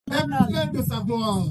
est plein de sa gloire.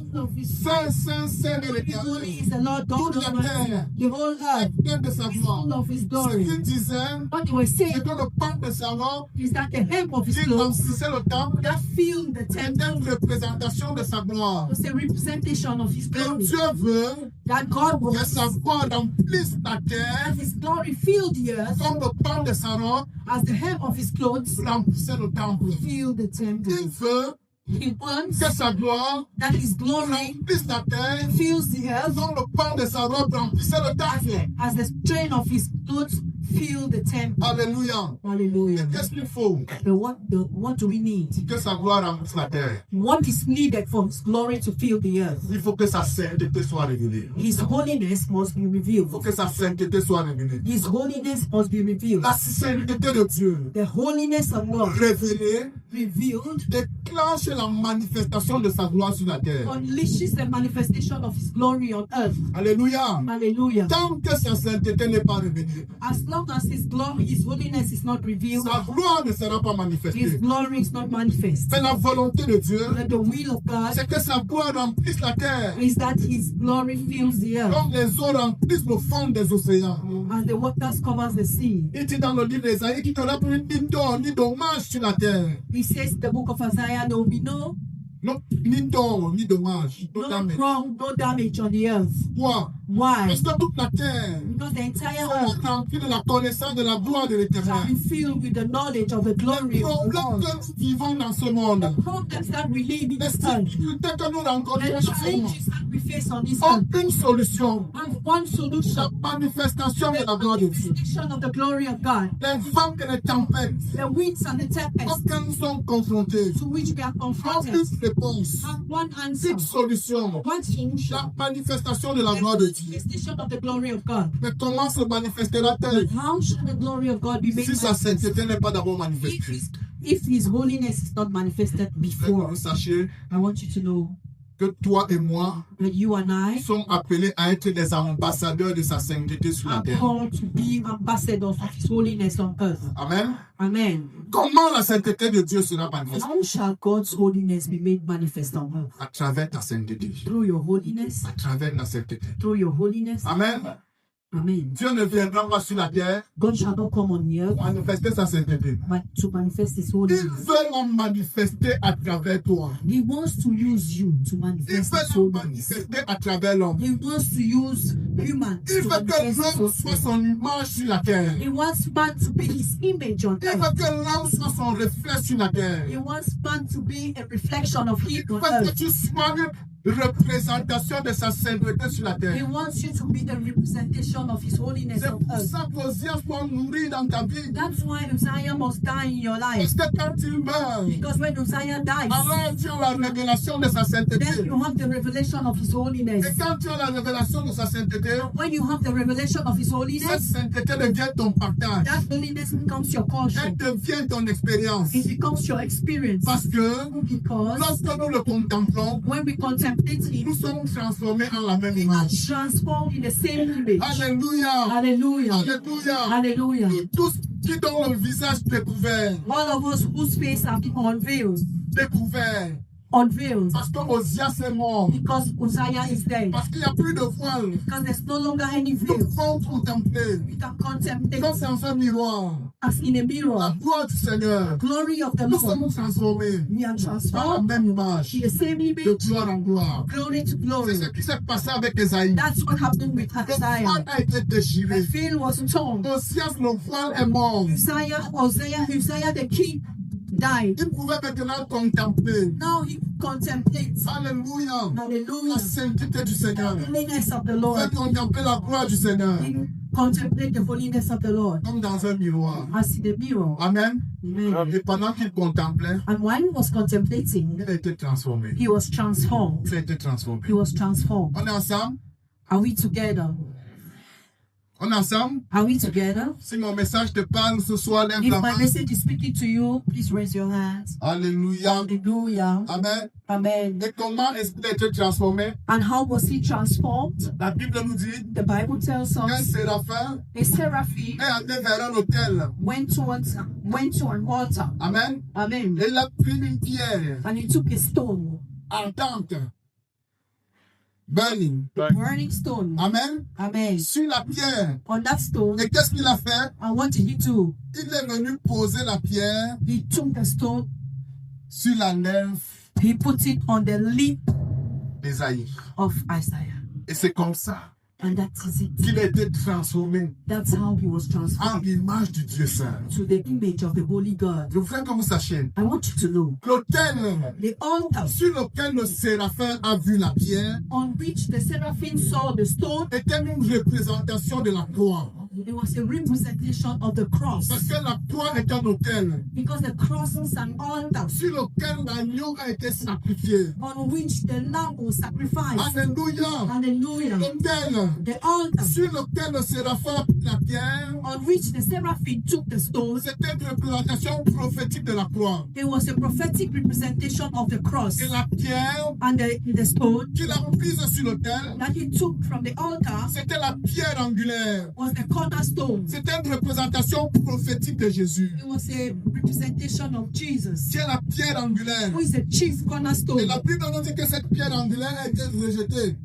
Saint, Saint, Saint de l'Éternel. Holy is the Lord God Toute la Almighty. terre The whole est earth pleine de sa gloire. full of His Ce glory. qu'il disait, What they were c'est saying que le pan de Saron is that the hem of His qui clothes remplissait le temple that filled the était temple une représentation de sa gloire. was a representation of His Et glory. Dieu veut That God que was, sa gloire remplisse la terre as His glory filled the earth, comme le pan de Saron as the hem of His clothes remplissait le temple. filled the temple. Il veut He wants que sa gloire that His glory remplisse la terre fills the earth comme le pan de sa robe remplissait le temple. as the strain of His clothes fill the temple. Alléluia. Hallelujah. Qu'est-ce qu'il faut? But what do we need? Que sa gloire remplisse la terre. What is needed for His glory to fill the earth? Il faut que sa sainteté soit révélée. His holiness must be Il revealed. faut que sa sainteté soit révélée. His holiness must be revealed. La sainteté de Dieu The holiness of God révélée revealed déclenche la manifestation de sa gloire sur la terre. unleashes the manifestation of His glory on earth. Alléluia. Hallelujah. Tant que sa sainteté n'est pas révélée, As long as His glory, His holiness is not revealed, sa gloire ne sera pas His manifestée. glory is not manifest. Mais la volonté de Dieu, But the will of God c'est que sa gloire remplisse la terre, is that His glory fills the earth comme les eaux remplissent le fond des océans. as the waters covers the sea. Il dit dans le livre d'Ésaïe qu'il n'y aura plus ni d'or ni dommage sur la terre. He says, the book of Isaiah, there will be no Non, ni d'or ni dommage. wrong, no damage on the earth. Pourquoi? Why? Parce que toute la terre Because the entire sera earth remplie de la connaissance de la gloire de shall l'Éternel. be filled with the knowledge of the Les glory of the problèmes Lord. que nous vivons dans ce monde, Problems that we live in les this earth, difficultés que nous rencontrons the dans ce monde, challenges that we face on this earth, aucune solution. and one solution, La manifestation de la gloire de Dieu. manifestation of the glory of God. Les vents et les tempêtes The winds and the tempests auxquelles nous sommes confrontés, to which we are confronted aucune réponse, have one answer, aucune solution. one solution, La manifestation de la the gloire de Dieu. manifestation of the glory of God. Mais comment se manifestera-t-elle How should the glory of God be made si sa manifest? sainteté n'est pas d'abord If manifestée? His holiness is not manifested Je veux que before, vous sachiez I want you to know que toi et moi that you and I sommes appelés à être des ambassadeurs de sa sainteté sur la are terre. called to be ambassadors of His holiness on earth. Amen. Amen. Comment la sainteté de Dieu sera manifestée? How shall God's holiness be made manifest on earth? À travers ta sainteté. Through your holiness, À travers la sainteté. through your holiness. Amen. Amen. Dieu ne viendra pas sur la terre God shall not come on the earth pour manifester sa sainteté. but to manifest His Il holiness. veut la manifester à travers toi. He wants to use you to Il manifest veut His la holiness. manifester à travers l'homme. He wants to use humans Il to veut que manifest His l'homme soit holiness. son image sur la terre. He wants man to be His image on Il earth. veut que l'homme soit son reflet sur la terre. He wants man to be a reflection of Him Il on veut que earth. tu sois une représentation de sa sainteté sur la He terre. wants you to be the representation of His holiness C'est on pour earth. ça qu'Osias doit mourir dans ta vie. That's why Uzziah must die in your life. Parce que quand il meurt, Because when Uzziah dies, alors tu as la révélation de sa then sainteté. you have the revelation of His holiness. Et quand tu as la révélation de sa sainteté, When you have the revelation of His cette holiness, sainteté devient ton partage. that holiness becomes your Elle portion. devient ton expérience. It becomes your experience. Parce que Because lorsque nous le contemplons, when we contemplate nous Him, sommes transformés en la même we are image. transformed in the same image. Alléluia. Hallelujah. Alléluia. Hallelujah. Nous tous qui ont le visage découvert, All of us whose face have been unveiled, découvert. unveiled, Parce que Osias est mort. because Uzziah is dead. Parce qu'il n'y a plus de voile. Because there's no longer any Nous veil. pouvons contempler. We can contemplate Comme dans un miroir. as in a La mirror. gloire du Seigneur. Glory of the Nous Lord. sommes transformés We are dans la transformed même image. in the same De image, gloire en gloire. glory to C'est glory. ce qui s'est passé avec Esaïe. That's what happened with Le Isaiah. voile a été The déchiré. veil was torn. Osias, le voile est mort. Uzziah the king died. Il pouvait maintenant contempler. Now he contemplates. Alléluia. La Hallelujah. sainteté du Seigneur. The holiness of the Il Lord. pouvait contempler la gloire du Seigneur. He contemplate the holiness of the Lord Comme dans un miroir. as in a mirror. Amen. Amen. Et pendant qu'il contemplait, And while he was contemplating, il a été transformé. he was transformed. Il a été transformé. He was transformed. On est ensemble? Are we together? On est ensemble? Are we together? Si mon message te parle ce soir, lève If la my main. message is speaking to you, please raise your hands. Alléluia. Hallelujah. Amen. Amen. Et comment est-ce qu'il a été transformé? And how was he transformed? La Bible nous dit The Bible tells qu'un us séraphin a seraphim est allé vers un hôtel. went to an altar. Amen. Amen. Et il a pris une pierre. And he took a stone ardente. Burning. Burning stone. Amen. Amen. Sur la pierre. On that stone, Et qu'est-ce qu'il a fait? and what did he do? Il est venu poser la pierre He took the stone, sur la lèvre he put it on the lip d'Ésaïe. of Isaiah. Et c'est comme ça And that is it. qu'il a été transformé That's how he was en transformed l'image du Dieu Saint. to the image of the Holy God. Je voudrais que vous sachiez, I want you to know l'autel the altar sur lequel le séraphin a vu la pierre on which the seraphim saw the stone, était une représentation de la croix. it was a representation of the cross. Parce que la croix est un autel Because the cross is an altar sur lequel l'agneau a été sacrifié. on which the lamb was sacrificed. Alléluia. Hallelujah. L'autel The altar sur lequel le séraphin a pris la pierre, on which the seraphim took the stone, c'était une représentation prophétique de la croix. it was a prophetic representation of the cross. Et la pierre And the stone qu'il a prise sur l'autel, that he took from the altar c'était la pierre angulaire. was the cornerstone. C'était une représentation prophétique de Jésus. It was a representation of Jesus, Qui est la pierre angulaire. who is the chief Et cornerstone. la Bible nous dit que cette pierre angulaire a été rejetée.